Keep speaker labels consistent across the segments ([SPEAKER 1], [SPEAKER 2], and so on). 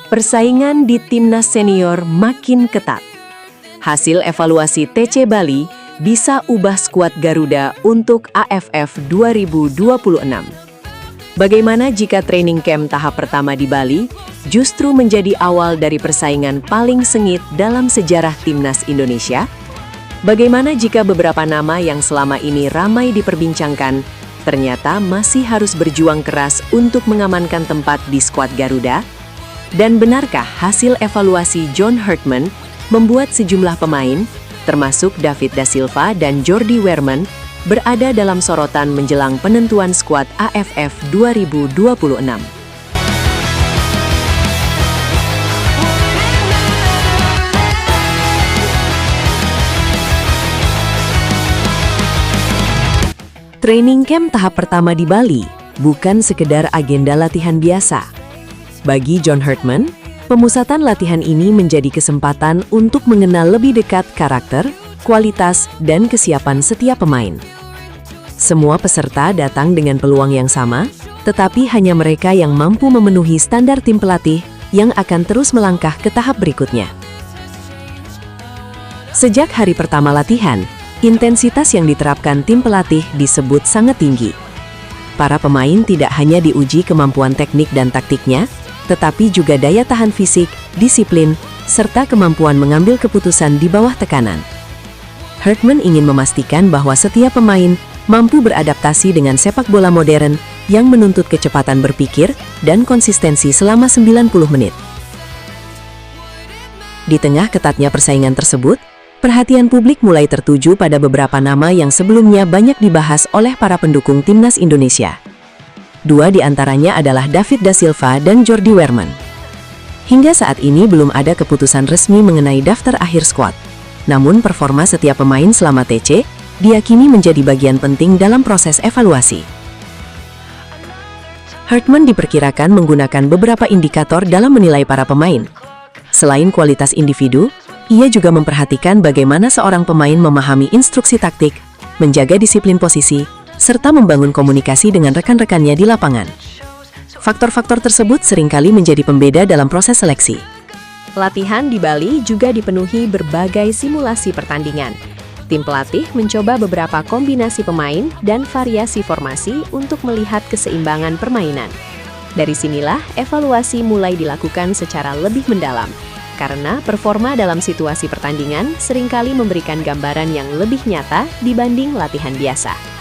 [SPEAKER 1] Persaingan di timnas senior makin ketat. Hasil evaluasi TC Bali bisa ubah skuad Garuda untuk AFF 2026. Bagaimana jika training camp tahap pertama di Bali justru menjadi awal dari persaingan paling sengit dalam sejarah timnas Indonesia? Bagaimana jika beberapa nama yang selama ini ramai diperbincangkan ternyata masih harus berjuang keras untuk mengamankan tempat di skuad Garuda? Dan benarkah hasil evaluasi John Hartman membuat sejumlah pemain, termasuk David da Silva dan Jordi Weerman, berada dalam sorotan menjelang penentuan skuad AFF 2026? Training camp tahap pertama di Bali bukan sekedar agenda latihan biasa. Bagi John Hartman, pemusatan latihan ini menjadi kesempatan untuk mengenal lebih dekat karakter, kualitas, dan kesiapan setiap pemain. Semua peserta datang dengan peluang yang sama, tetapi hanya mereka yang mampu memenuhi standar tim pelatih yang akan terus melangkah ke tahap berikutnya. Sejak hari pertama latihan, intensitas yang diterapkan tim pelatih disebut sangat tinggi. Para pemain tidak hanya diuji kemampuan teknik dan taktiknya, tetapi juga daya tahan fisik, disiplin, serta kemampuan mengambil keputusan di bawah tekanan. Hartman ingin memastikan bahwa setiap pemain mampu beradaptasi dengan sepak bola modern yang menuntut kecepatan berpikir dan konsistensi selama 90 menit. Di tengah ketatnya persaingan tersebut, perhatian publik mulai tertuju pada beberapa nama yang sebelumnya banyak dibahas oleh para pendukung timnas Indonesia. Dua di antaranya adalah David da Silva dan Jordi Weerman. Hingga saat ini belum ada keputusan resmi mengenai daftar akhir skuad. Namun performa setiap pemain selama TC diyakini menjadi bagian penting dalam proses evaluasi. Hartman diperkirakan menggunakan beberapa indikator dalam menilai para pemain. Selain kualitas individu, ia juga memperhatikan bagaimana seorang pemain memahami instruksi taktik, menjaga disiplin posisi, serta membangun komunikasi dengan rekan-rekannya di lapangan. Faktor-faktor tersebut seringkali menjadi pembeda dalam proses seleksi. Latihan di Bali juga dipenuhi berbagai simulasi pertandingan. Tim pelatih mencoba beberapa kombinasi pemain dan variasi formasi untuk melihat keseimbangan permainan. Dari sinilah evaluasi mulai dilakukan secara lebih mendalam, karena performa dalam situasi pertandingan seringkali memberikan gambaran yang lebih nyata dibanding latihan biasa.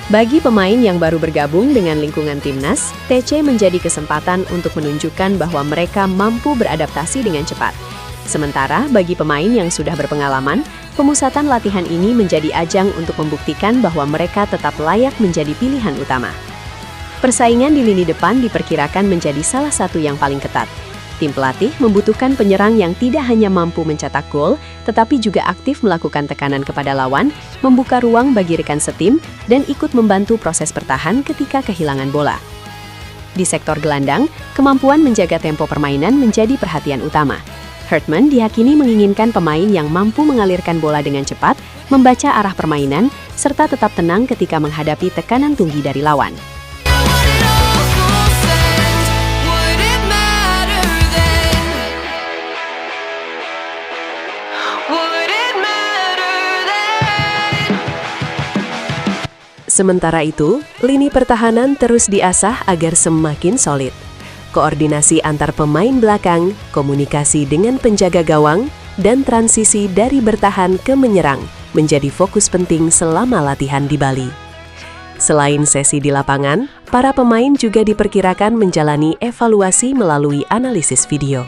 [SPEAKER 1] Bagi pemain yang baru bergabung dengan lingkungan timnas, TC menjadi kesempatan untuk menunjukkan bahwa mereka mampu beradaptasi dengan cepat. Sementara bagi pemain yang sudah berpengalaman, pemusatan latihan ini menjadi ajang untuk membuktikan bahwa mereka tetap layak menjadi pilihan utama. Persaingan di lini depan diperkirakan menjadi salah satu yang paling ketat. Tim pelatih membutuhkan penyerang yang tidak hanya mampu mencetak gol, tetapi juga aktif melakukan tekanan kepada lawan, membuka ruang bagi rekan setim, dan ikut membantu proses bertahan ketika kehilangan bola. Di sektor gelandang, kemampuan menjaga tempo permainan menjadi perhatian utama. Hartman diyakini menginginkan pemain yang mampu mengalirkan bola dengan cepat, membaca arah permainan, serta tetap tenang ketika menghadapi tekanan tinggi dari lawan. Sementara itu, lini pertahanan terus diasah agar semakin solid. Koordinasi antar pemain belakang, komunikasi dengan penjaga gawang, dan transisi dari bertahan ke menyerang menjadi fokus penting selama latihan di Bali. Selain sesi di lapangan, para pemain juga diperkirakan menjalani evaluasi melalui analisis video.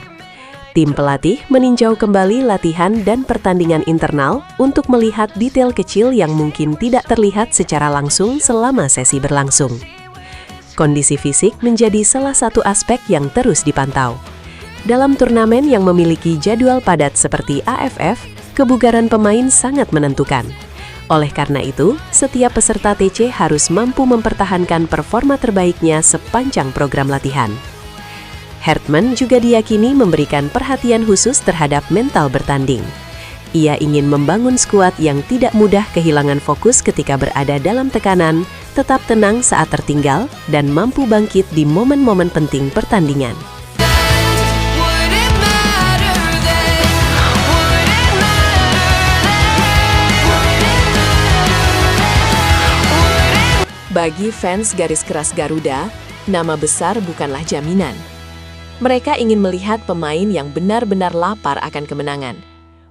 [SPEAKER 1] Tim pelatih meninjau kembali latihan dan pertandingan internal untuk melihat detail kecil yang mungkin tidak terlihat secara langsung selama sesi berlangsung. Kondisi fisik menjadi salah satu aspek yang terus dipantau. Dalam turnamen yang memiliki jadwal padat seperti AFF, kebugaran pemain sangat menentukan. Oleh karena itu, setiap peserta TC harus mampu mempertahankan performa terbaiknya sepanjang program latihan. Hartman juga diyakini memberikan perhatian khusus terhadap mental bertanding. Ia ingin membangun skuad yang tidak mudah kehilangan fokus ketika berada dalam tekanan, tetap tenang saat tertinggal, dan mampu bangkit di momen-momen penting pertandingan. Bagi fans garis keras Garuda, nama besar bukanlah jaminan. Mereka ingin melihat pemain yang benar-benar lapar akan kemenangan,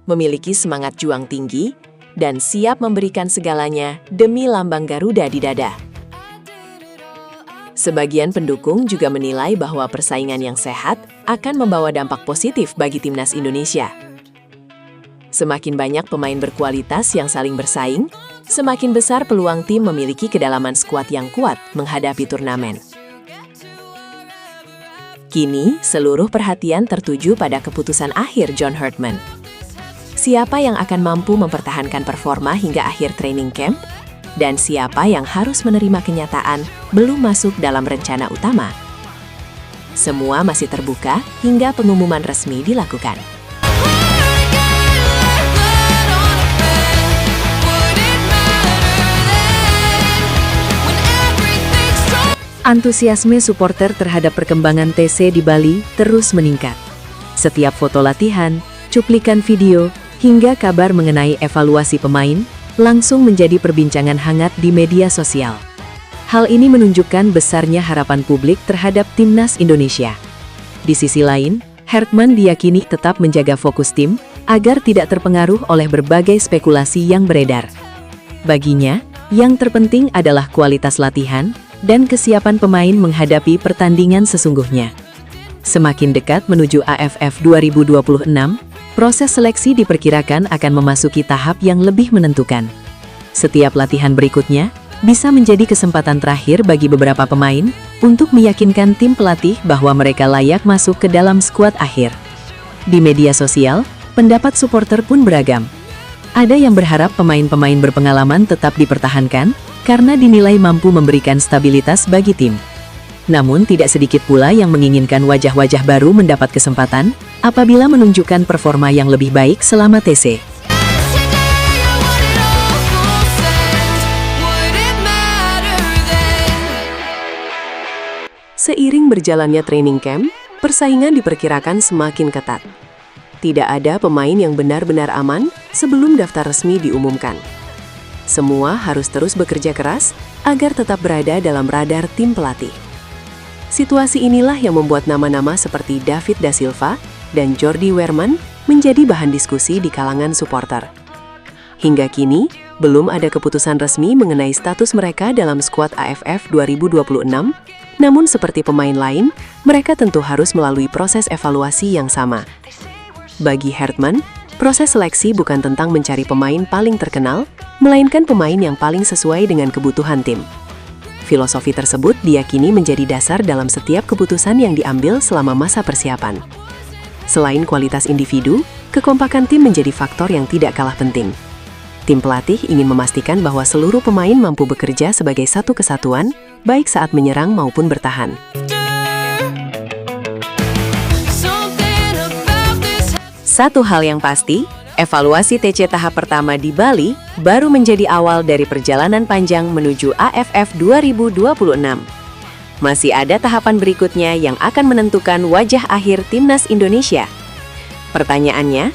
[SPEAKER 1] memiliki semangat juang tinggi, dan siap memberikan segalanya demi lambang Garuda di dada. Sebagian pendukung juga menilai bahwa persaingan yang sehat akan membawa dampak positif bagi timnas Indonesia. Semakin banyak pemain berkualitas yang saling bersaing, semakin besar peluang tim memiliki kedalaman skuad yang kuat menghadapi turnamen. Kini, seluruh perhatian tertuju pada keputusan akhir John Herdman. Siapa yang akan mampu mempertahankan performa hingga akhir training camp? Dan siapa yang harus menerima kenyataan belum masuk dalam rencana utama? Semua masih terbuka hingga pengumuman resmi dilakukan. Antusiasme supporter terhadap perkembangan TC di Bali terus meningkat. Setiap foto latihan, cuplikan video, hingga kabar mengenai evaluasi pemain langsung menjadi perbincangan hangat di media sosial. Hal ini menunjukkan besarnya harapan publik terhadap timnas Indonesia. Di sisi lain, Herdman diyakini tetap menjaga fokus tim agar tidak terpengaruh oleh berbagai spekulasi yang beredar. Baginya, yang terpenting adalah kualitas latihan dan kesiapan pemain menghadapi pertandingan sesungguhnya. Semakin dekat menuju AFF 2026, proses seleksi diperkirakan akan memasuki tahap yang lebih menentukan. Setiap latihan berikutnya bisa menjadi kesempatan terakhir bagi beberapa pemain untuk meyakinkan tim pelatih bahwa mereka layak masuk ke dalam skuad akhir. Di media sosial, pendapat supporter pun beragam. Ada yang berharap pemain-pemain berpengalaman tetap dipertahankan karena dinilai mampu memberikan stabilitas bagi tim. Namun tidak sedikit pula yang menginginkan wajah-wajah baru mendapat kesempatan apabila menunjukkan performa yang lebih baik selama TC. Seiring berjalannya training camp, persaingan diperkirakan semakin ketat. Tidak ada pemain yang benar-benar aman sebelum daftar resmi diumumkan. Semua harus terus bekerja keras agar tetap berada dalam radar tim pelatih. Situasi inilah yang membuat nama-nama seperti David da Silva dan Jordi Weerman menjadi bahan diskusi di kalangan supporter. Hingga kini, belum ada keputusan resmi mengenai status mereka dalam skuad AFF 2026, namun seperti pemain lain, mereka tentu harus melalui proses evaluasi yang sama. Bagi Herdman, proses seleksi bukan tentang mencari pemain paling terkenal, melainkan pemain yang paling sesuai dengan kebutuhan tim. Filosofi tersebut diyakini menjadi dasar dalam setiap keputusan yang diambil selama masa persiapan. Selain kualitas individu, kekompakan tim menjadi faktor yang tidak kalah penting. Tim pelatih ingin memastikan bahwa seluruh pemain mampu bekerja sebagai satu kesatuan, baik saat menyerang maupun bertahan. Satu hal yang pasti, evaluasi TC tahap pertama di Bali baru menjadi awal dari perjalanan panjang menuju AFF 2026. Masih ada tahapan berikutnya yang akan menentukan wajah akhir timnas Indonesia. Pertanyaannya,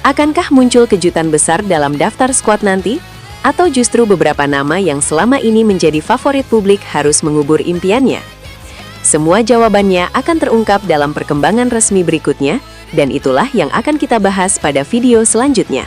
[SPEAKER 1] akankah muncul kejutan besar dalam daftar skuad nanti? Atau justru beberapa nama yang selama ini menjadi favorit publik harus mengubur impiannya? Semua jawabannya akan terungkap dalam perkembangan resmi berikutnya, dan itulah yang akan kita bahas pada video selanjutnya.